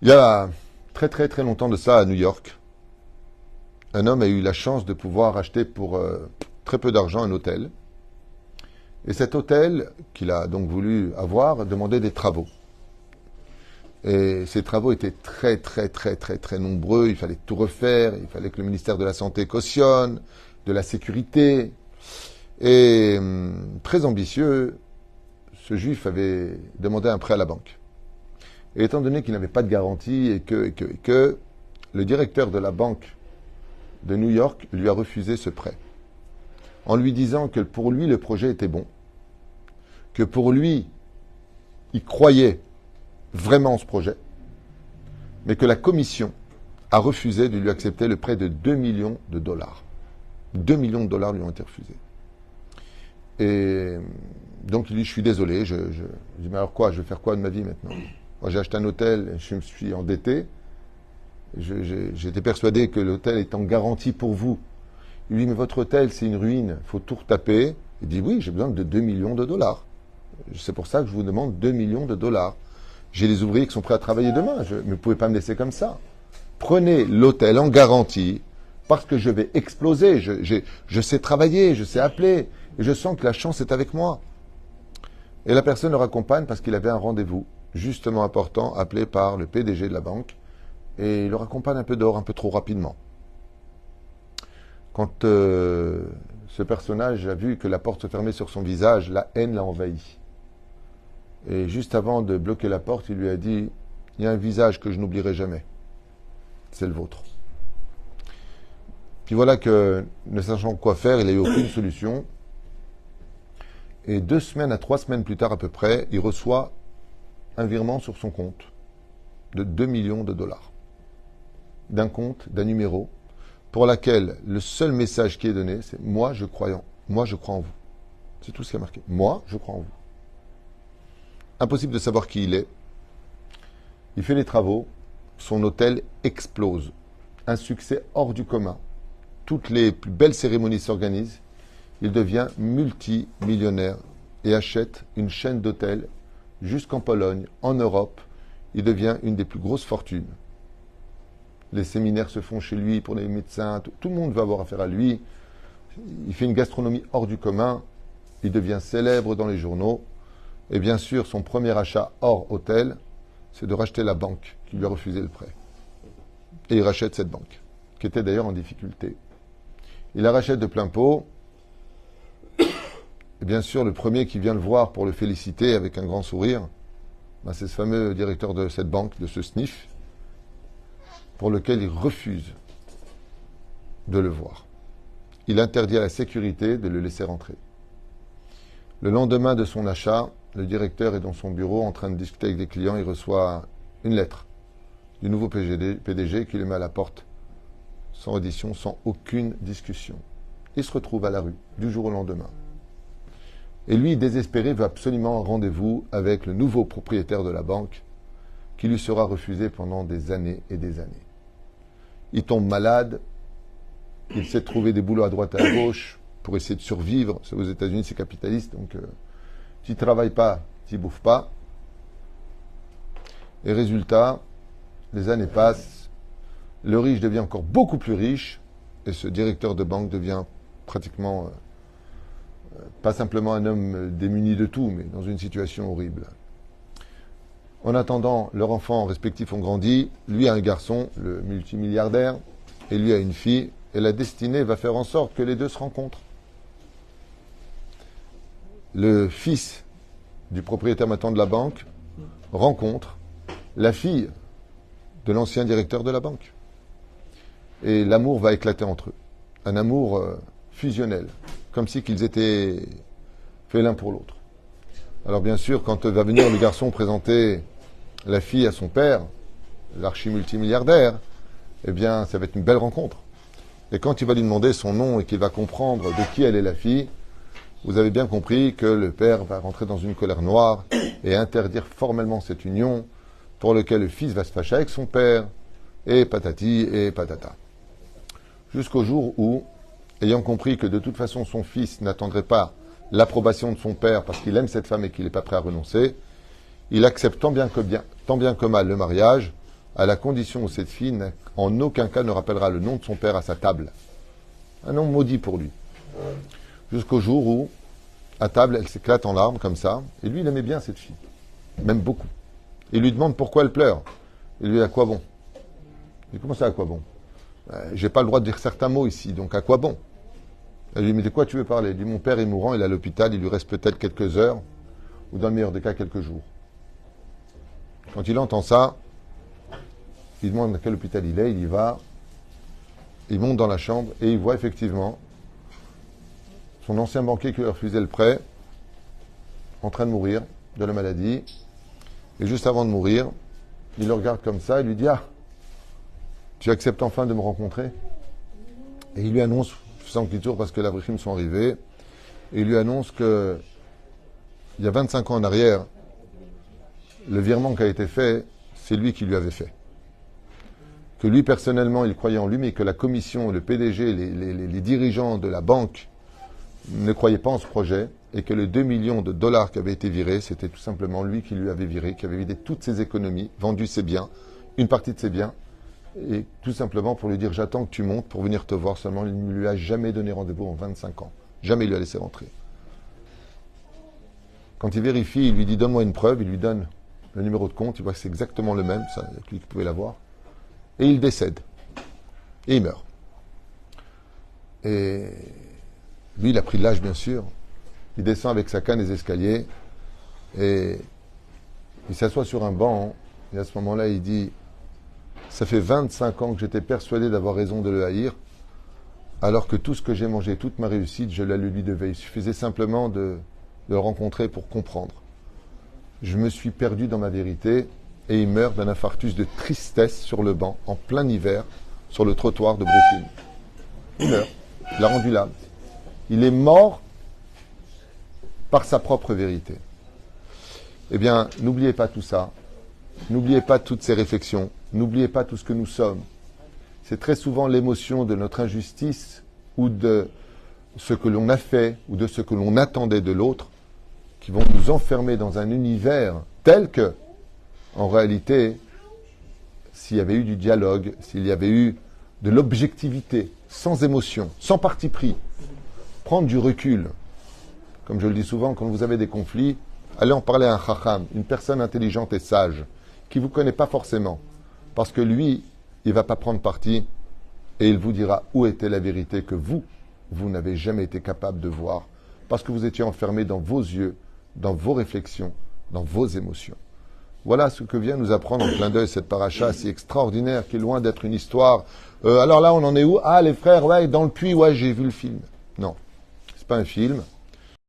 Il y a très très très longtemps de ça à New York, un homme a eu la chance de pouvoir acheter pour très peu d'argent un hôtel. Et cet hôtel qu'il a donc voulu avoir demandait des travaux. Et ces travaux étaient très très très très très nombreux. Il fallait tout refaire. Il fallait que le ministère de la Santé cautionne, de la sécurité. Et très ambitieux, ce juif avait demandé un prêt à la banque. Et étant donné qu'il n'avait pas de garantie et que le directeur de la banque de New York lui a refusé ce prêt, en lui disant que pour lui le projet était bon, que pour lui il croyait vraiment en ce projet, mais que la commission a refusé de lui accepter le prêt de 2 millions de dollars. 2 millions de dollars lui ont été refusés. Et donc il dit, je suis désolé, je dis, mais alors quoi, je vais faire quoi de ma vie maintenant? Moi j'ai acheté un hôtel, je me suis endetté, j'étais persuadé que l'hôtel est en garantie pour vous. Il lui dit, mais votre hôtel c'est une ruine, il faut tout retaper. Il dit, oui, j'ai besoin de 2 millions de dollars. C'est pour ça que je vous demande 2 millions de dollars. J'ai les ouvriers qui sont prêts à travailler demain, mais vous ne pouvez pas me laisser comme ça. Prenez l'hôtel en garantie, parce que je vais exploser, je sais travailler, je sais appeler, et je sens que la chance est avec moi. Et la personne le raccompagne parce qu'il avait un rendez-vous justement important, appelé par le PDG de la banque, et il le raccompagne un peu dehors, un peu trop rapidement. Quand ce personnage a vu que la porte se fermait sur son visage, la haine l'a envahi. Et juste avant de bloquer la porte, il lui a dit, il y a un visage que je n'oublierai jamais. C'est le vôtre. Puis voilà que, ne sachant quoi faire, il n'a eu aucune solution. Et 2 semaines à 3 semaines plus tard à peu près, il reçoit un virement sur son compte de 2 millions de dollars. D'un compte, d'un numéro, pour laquelle le seul message qui est donné, c'est « Moi, je crois en vous ». C'est tout ce qui est marqué. « Moi, je crois en vous ». Impossible de savoir qui il est. Il fait les travaux, son hôtel explose. Un succès hors du commun. Toutes les plus belles cérémonies s'organisent. Il devient multimillionnaire et achète une chaîne d'hôtels jusqu'en Pologne, en Europe. Il devient une des plus grosses fortunes. Les séminaires se font chez lui pour les médecins. Tout le monde va avoir affaire à lui. Il fait une gastronomie hors du commun. Il devient célèbre dans les journaux. Et bien sûr, son premier achat hors hôtel, c'est de racheter la banque qui lui a refusé le prêt. Et il rachète cette banque, qui était d'ailleurs en difficulté. Il la rachète de plein pot. Et bien sûr, le premier qui vient le voir pour le féliciter avec un grand sourire, c'est ce fameux directeur de cette banque, de ce SNIF, pour lequel il refuse de le voir. Il interdit à la sécurité de le laisser rentrer. Le lendemain de son achat, le directeur est dans son bureau en train de discuter avec des clients. Il reçoit une lettre du nouveau PDG qui le met à la porte, sans audition, sans aucune discussion. Il se retrouve à la rue, du jour au lendemain. Et lui, désespéré, veut absolument un rendez-vous avec le nouveau propriétaire de la banque, qui lui sera refusé pendant des années et des années. Il tombe malade, il sait trouver des boulots à droite et à gauche pour essayer de survivre. Aux États-Unis, c'est capitaliste, donc tu ne travailles pas, tu ne bouffes pas. Et résultat, les années passent, le riche devient encore beaucoup plus riche, et ce directeur de banque devient pratiquement, pas simplement un homme démuni de tout, mais dans une situation horrible. En attendant, leurs enfants respectifs ont grandi, lui a un garçon, le multimilliardaire, et lui a une fille, et la destinée va faire en sorte que les deux se rencontrent. Le fils du propriétaire maintenant de la banque rencontre la fille de l'ancien directeur de la banque. Et l'amour va éclater entre eux. Un amour fusionnel, comme si qu'ils étaient faits l'un pour l'autre. Alors bien sûr, quand va venir le garçon présenter la fille à son père, l'archi-multimilliardaire, eh bien, ça va être une belle rencontre. Et quand il va lui demander son nom et qu'il va comprendre de qui elle est la fille, vous avez bien compris que le père va rentrer dans une colère noire et interdire formellement cette union, pour lequel le fils va se fâcher avec son père, et patati et patata. Jusqu'au jour où, ayant compris que de toute façon son fils n'attendrait pas l'approbation de son père parce qu'il aime cette femme et qu'il n'est pas prêt à renoncer, il accepte tant bien que mal le mariage, à la condition où cette fille, en aucun cas, ne rappellera le nom de son père à sa table. Un nom maudit pour lui. Jusqu'au jour où, à table, elle s'éclate en larmes comme ça. Et lui, il aimait bien cette fille. Même beaucoup. Il lui demande pourquoi elle pleure. Il lui dit à quoi bon? Il dit comment ça à quoi bon? J'ai pas le droit de dire certains mots ici, donc à quoi bon? Elle lui dit mais de quoi tu veux parler? Il dit mon père est mourant, il est à l'hôpital, il lui reste peut-être quelques heures, ou dans le meilleur des cas quelques jours. Quand il entend ça, il demande à quel hôpital il est, il y va, il monte dans la chambre et il voit effectivement son ancien banquier qui lui a refusé le prêt, en train de mourir de la maladie. Et juste avant de mourir, il le regarde comme ça et lui dit « Ah, tu acceptes enfin de me rencontrer ?» Et il lui annonce, faisant petit tour parce que les Avrichim sont arrivés, et il lui annonce que il y a 25 ans en arrière, le virement qui a été fait, c'est lui qui lui avait fait. Que lui, personnellement, il croyait en lui, mais que la commission, le PDG, les dirigeants de la banque ne croyaient pas en ce projet, et que les 2 millions de dollars qui avaient été virés, c'était tout simplement lui qui lui avait viré, qui avait vidé toutes ses économies, vendu ses biens, une partie de ses biens, et tout simplement pour lui dire j'attends que tu montes pour venir te voir seulement. Il ne lui a jamais donné rendez-vous en 25 ans. Jamais il lui a laissé rentrer. Quand il vérifie, il lui dit donne-moi une preuve, il lui donne le numéro de compte, il voit que c'est exactement le même, ça, lui qui pouvait l'avoir, et il décède. Et il meurt. Et lui, il a pris de l'âge, bien sûr. Il descend avec sa canne les escaliers et il s'assoit sur un banc. Et à ce moment-là, il dit ça fait 25 ans que j'étais persuadé d'avoir raison de le haïr, alors que tout ce que j'ai mangé, toute ma réussite, je la lui devais. Il suffisait simplement de le rencontrer pour comprendre. Je me suis perdu dans ma vérité et il meurt d'un infarctus de tristesse sur le banc, en plein hiver, sur le trottoir de Brooklyn. Il meurt. Il a rendu l'âme. Il est mort par sa propre vérité. Eh bien, n'oubliez pas tout ça. N'oubliez pas toutes ces réflexions. N'oubliez pas tout ce que nous sommes. C'est très souvent l'émotion de notre injustice ou de ce que l'on a fait ou de ce que l'on attendait de l'autre qui vont nous enfermer dans un univers tel que, en réalité, s'il y avait eu du dialogue, s'il y avait eu de l'objectivité, sans émotion, sans parti pris, prendre du recul. Comme je le dis souvent, quand vous avez des conflits, allez en parler à un chacham, une personne intelligente et sage, qui ne vous connaît pas forcément. Parce que lui, il ne va pas prendre parti et il vous dira où était la vérité que vous n'avez jamais été capable de voir. Parce que vous étiez enfermé dans vos yeux, dans vos réflexions, dans vos émotions. Voilà ce que vient nous apprendre en clin d'œil cette paracha si extraordinaire, qui est loin d'être une histoire. Alors là, on en est où? Ah, les frères, ouais, dans le puits, ouais, j'ai vu le film. Non, c'est pas un film.